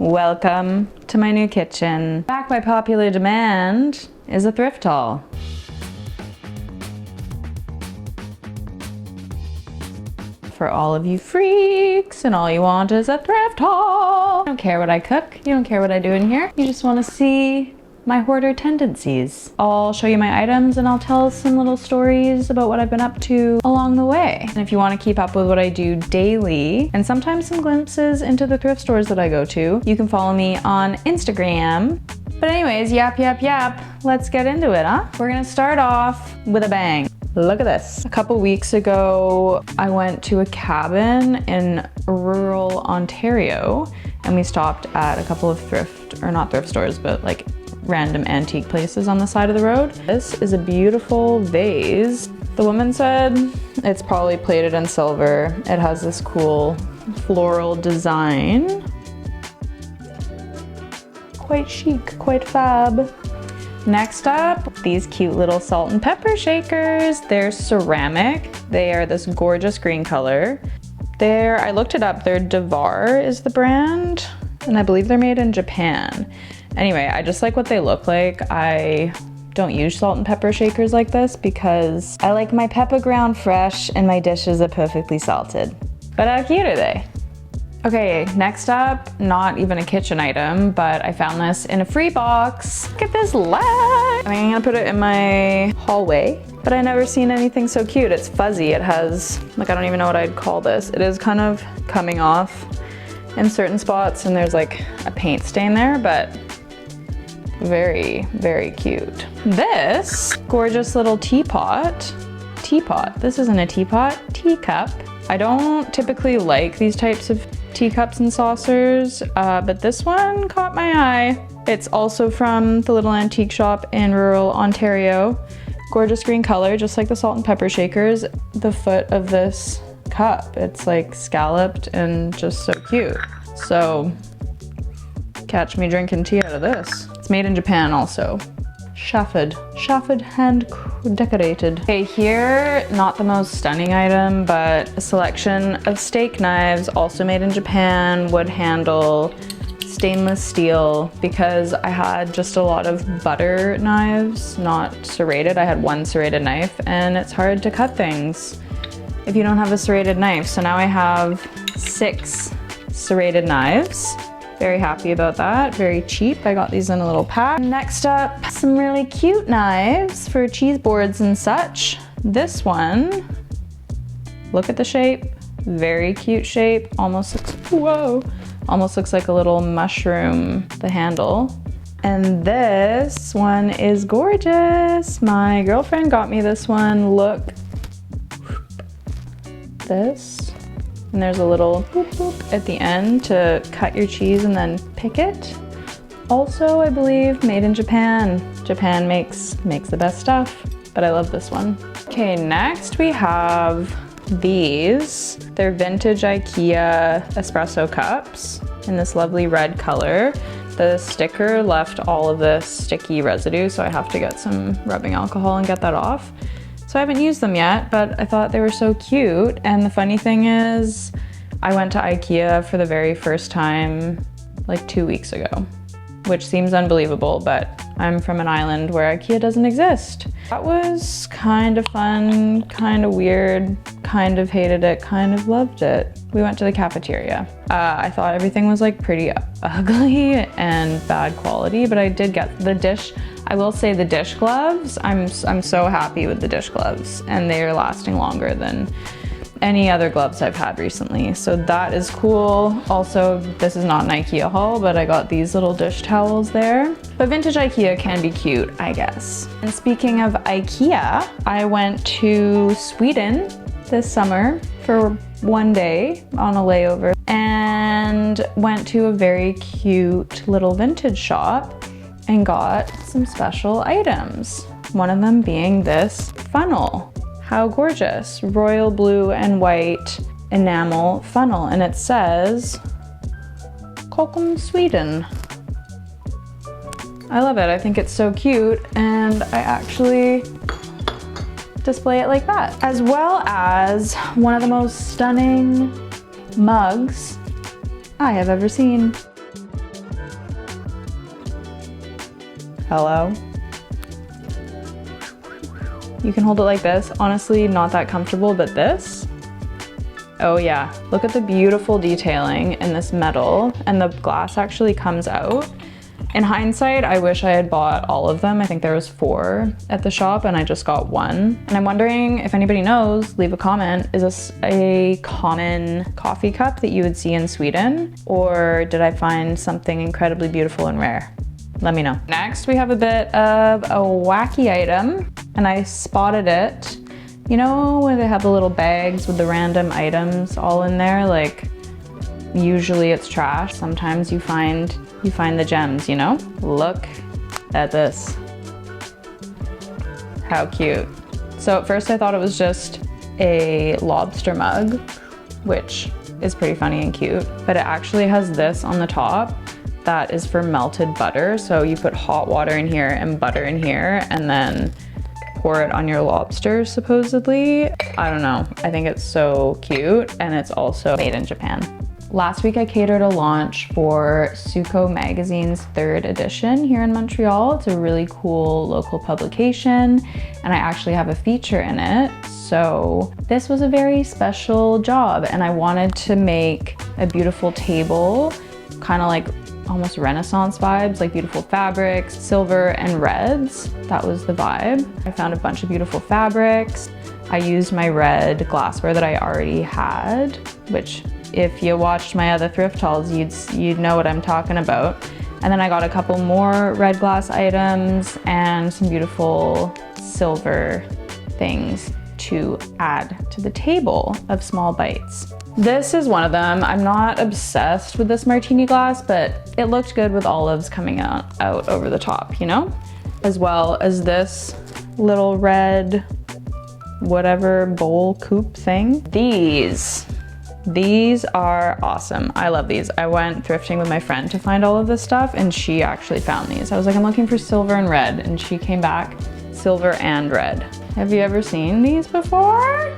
Welcome to my new kitchen. Back by popular demand is a thrift haul. For all of you freaks and all you want is a thrift haul. You don't care what I cook, you don't care what I do in here. You just want to see my hoarder tendencies. I'll show you my items and I'll tell some little stories about what I've been up to along the way. And if you want to keep up with what I do daily and sometimes some glimpses into the thrift stores that I go to, you can follow me on Instagram. But anyways, yap, let's get into it, huh? We're gonna start off with a bang. Look at this. A couple weeks ago, I went to a cabin in rural Ontario and we stopped at a couple of not thrift stores, but like random antique places on the side of the road. This is a beautiful vase. The woman said it's probably plated in silver. It has this cool floral design. Quite chic, quite fab. Next up, these cute little salt and pepper shakers. They're ceramic. They are this gorgeous green color. I looked it up, Decor is the brand, and I believe they're made in Japan. Anyway, I just like what they look like. I don't use salt and pepper shakers like this because I like my pepper ground fresh and my dishes are perfectly salted. But how cute are they? Okay, next up, not even a kitchen item, but I found this in a free box. Look at this light. I'm gonna put it in my hallway, but I never seen anything so cute. It's fuzzy. It has, like, I don't even know what I'd call this. It is kind of coming off in certain spots and there's like a paint stain there, but very, very cute. This gorgeous little teapot. This isn't a teapot, teacup. I don't typically like these types of teacups and saucers, but this one caught my eye. It's also from the little antique shop in rural Ontario. Gorgeous green color, just like the salt and pepper shakers. The foot of this cup, it's like scalloped and just so cute. So catch me drinking tea out of this. It's made in Japan also. Chafed hand decorated. Okay, here, not the most stunning item, but a selection of steak knives, also made in Japan, wood handle, stainless steel, because I had just a lot of butter knives, not serrated. I had one serrated knife and it's hard to cut things if you don't have a serrated knife. So now I have 6 serrated knives. Very happy about that, very cheap. I got these in a little pack. Next up, some really cute knives for cheese boards and such. This one, look at the shape, very cute shape. Almost looks like a little mushroom, the handle. And this one is gorgeous. My girlfriend got me this one, look. This. And there's a little boop boop at the end to cut your cheese and then pick it. Also, I believe, made in Japan. Japan makes the best stuff, but I love this one. Okay, next we have these. They're vintage Ikea espresso cups in this lovely red color. The sticker left all of this sticky residue, so I have to get some rubbing alcohol and get that off. So I haven't used them yet, but I thought they were so cute. And the funny thing is, I went to Ikea for the very first time like 2 weeks ago, which seems unbelievable, but I'm from an island where Ikea doesn't exist. That was kind of fun, kind of weird, kind of hated it, kind of loved it. We went to the cafeteria. I thought everything was like pretty ugly and bad quality, but I did get the dish. I will say the dish gloves, I'm so happy with the dish gloves and they are lasting longer than any other gloves I've had recently. So that is cool. Also, this is not an Ikea haul, but I got these little dish towels there. But vintage Ikea can be cute, I guess. And speaking of Ikea, I went to Sweden this summer for one day on a layover and went to a very cute little vintage shop and got some special items. One of them being this funnel. How gorgeous. Royal blue and white enamel funnel. And it says, Stockholm, Sweden. I love it. I think it's so cute. And I actually display it like that. As well as one of the most stunning mugs I have ever seen. Hello? You can hold it like this. Honestly, not that comfortable, but this? Oh yeah, look at the beautiful detailing in this metal, and the glass actually comes out. In hindsight, I wish I had bought all of them. I think there was 4 at the shop and I just got 1. And I'm wondering if anybody knows, leave a comment. Is this a common coffee cup that you would see in Sweden? Or did I find something incredibly beautiful and rare? Let me know. Next, we have a bit of a wacky item, and I spotted it. You know where they have the little bags with the random items all in there? Like, usually it's trash. Sometimes you find the gems, you know? Look at this. How cute. So at first I thought it was just a lobster mug, which is pretty funny and cute, but it actually has this on the top that is for melted butter. So you put hot water in here and butter in here and then pour it on your lobster, supposedly. I don't know. I think it's so cute, and it's also made in Japan. Last week I catered a launch for SUKO magazine's 3rd edition here in Montreal. It's a really cool local publication, and I actually have a feature in it. So this was a very special job, and I wanted to make a beautiful table, kind of like almost Renaissance vibes, like beautiful fabrics, silver and reds. That was the vibe. I found a bunch of beautiful fabrics. I used my red glassware that I already had, which if you watched my other thrift hauls, you'd know what I'm talking about. And then I got a couple more red glass items and some beautiful silver things to add to the table of small bites. This is one of them. I'm not obsessed with this martini glass, but it looked good with olives coming out over the top, you know? As well as this little red, whatever bowl coupe thing. These are awesome. I love these. I went thrifting with my friend to find all of this stuff, and she actually found these. I was like, I'm looking for silver and red, and she came back, silver and red. Have you ever seen these before?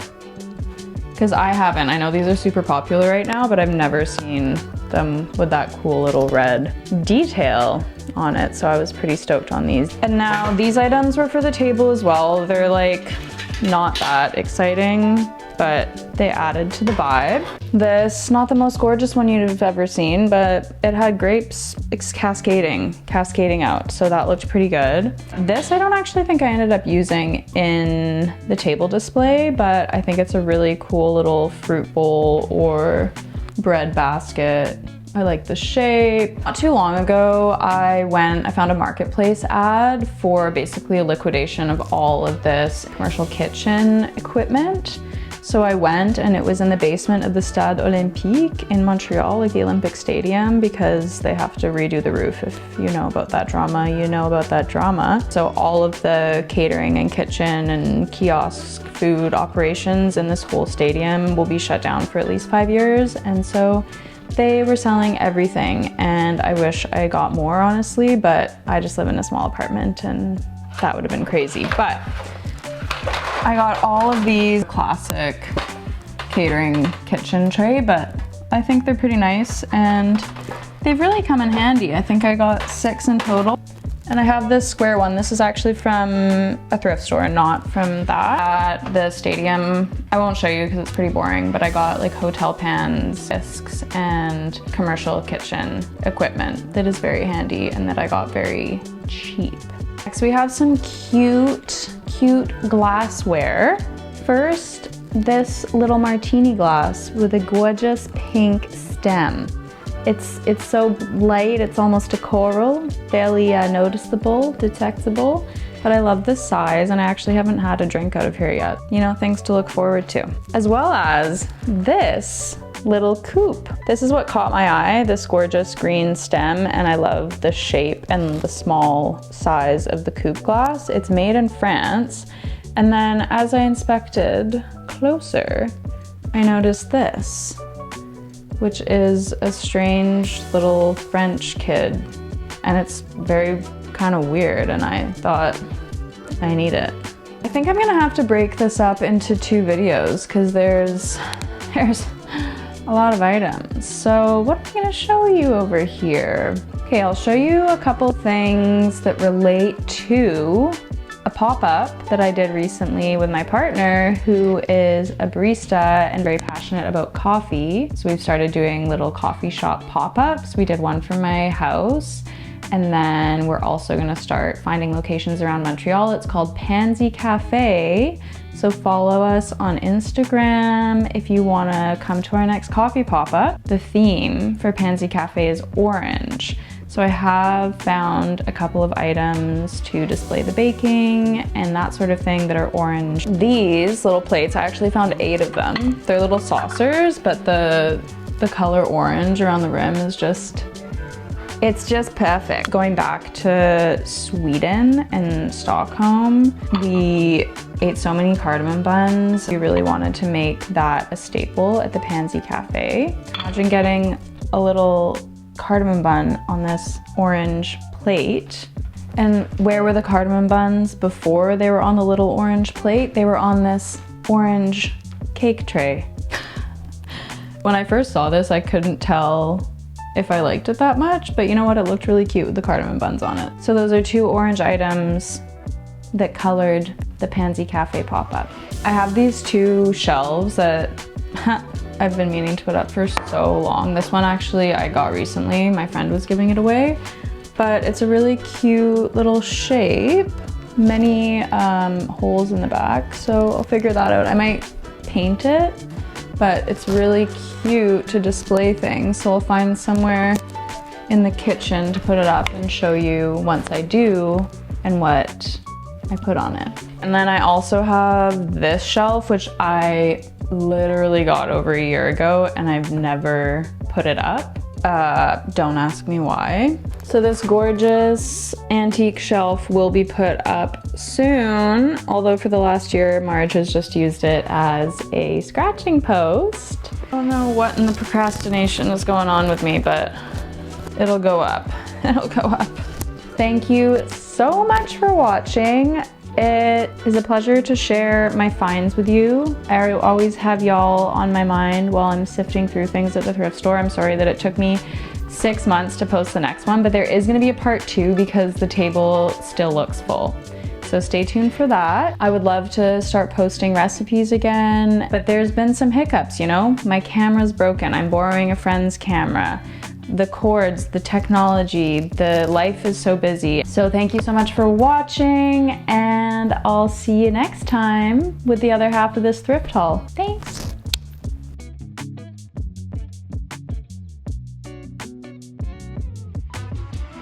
Because I haven't. I know these are super popular right now, but I've never seen them with that cool little red detail on it, so I was pretty stoked on these. And now these items were for the table as well. They're like not that exciting, but they added to the vibe. This, not the most gorgeous one you've ever seen, but it had grapes cascading out, so that looked pretty good. This I don't actually think I ended up using in the table display, but I think it's a really cool little fruit bowl or bread basket. I like the shape. Not too long ago, I found a marketplace ad for basically a liquidation of all of this commercial kitchen equipment. So I went, and it was in the basement of the Stade Olympique in Montreal, like the Olympic Stadium, because they have to redo the roof. If you know about that drama, you know about that drama. So all of the catering and kitchen and kiosk food operations in this whole stadium will be shut down for at least 5 years. And so they were selling everything, and I wish I got more, honestly, but I just live in a small apartment and that would have been crazy. But I got all of these classic catering kitchen tray, but I think they're pretty nice and they've really come in handy. I think I got 6 in total. And I have this square one. This is actually from a thrift store, not from that. At the stadium, I won't show you because it's pretty boring, but I got like hotel pans, Miscs, and commercial kitchen equipment that is very handy and that I got very cheap. Next, we have some cute glassware. First, this little martini glass with a gorgeous pink stem. It's so light, it's almost a coral, barely noticeable, detectable, but I love this size, and I actually haven't had a drink out of here yet. You know, things to look forward to. As well as this little coupe. This is what caught my eye, this gorgeous green stem, and I love the shape and the small size of the coupe glass. It's made in France, and then as I inspected closer, I noticed this, which is a strange little French kid, and it's very kind of weird, and I thought I need it. I think I'm gonna have to break this up into 2 videos because there's a lot of items. So what am I gonna show you over here? Okay, I'll show you a couple things that relate to a pop-up that I did recently with my partner, who is a barista and very passionate about coffee. So we've started doing little coffee shop pop-ups. We did one for my house, and then we're also gonna start finding locations around Montreal. It's called Pansy Cafe. So follow us on Instagram if you wanna come to our next coffee pop-up. The theme for Pansy Cafe is orange. So I have found a couple of items to display the baking and that sort of thing that are orange. These little plates, I actually found 8 of them. They're little saucers, but the color orange around the rim is it's just perfect. Going back to Sweden and Stockholm, we ate so many cardamom buns. We really wanted to make that a staple at the Pansy Cafe. Imagine getting a little cardamom bun on this orange plate. And where were the cardamom buns before they were on the little orange plate? They were on this orange cake tray. When I first saw this, I couldn't tell if I liked it that much, but you know what? It looked really cute with the cardamom buns on it. So those are 2 orange items that colored the Pansy Cafe pop-up. I have these 2 shelves that I've been meaning to put up for so long. This one actually I got recently. My friend was giving it away, but it's a really cute little shape. Many holes in the back, so I'll figure that out. I might paint it, but it's really cute to display things. So I'll find somewhere in the kitchen to put it up and show you once I do and what I put on it. And then I also have this shelf, which I literally got over a year ago and I've never put it up. Don't ask me why. So this gorgeous antique shelf will be put up soon, although for the last year, Marge has just used it as a scratching post. I don't know what in the procrastination is going on with me, but it'll go up. It'll go up. Thank you so much for watching. It is a pleasure to share my finds with you. I always have y'all on my mind while I'm sifting through things at the thrift store. I'm sorry that it took me 6 months to post the next one, but there is gonna be a part 2 because the table still looks full. So stay tuned for that. I would love to start posting recipes again, but there's been some hiccups, you know? My camera's broken. I'm borrowing a friend's camera. The cords, the technology, the life is so busy. So thank you so much for watching, and I'll see you next time with the other half of this thrift haul. Thanks.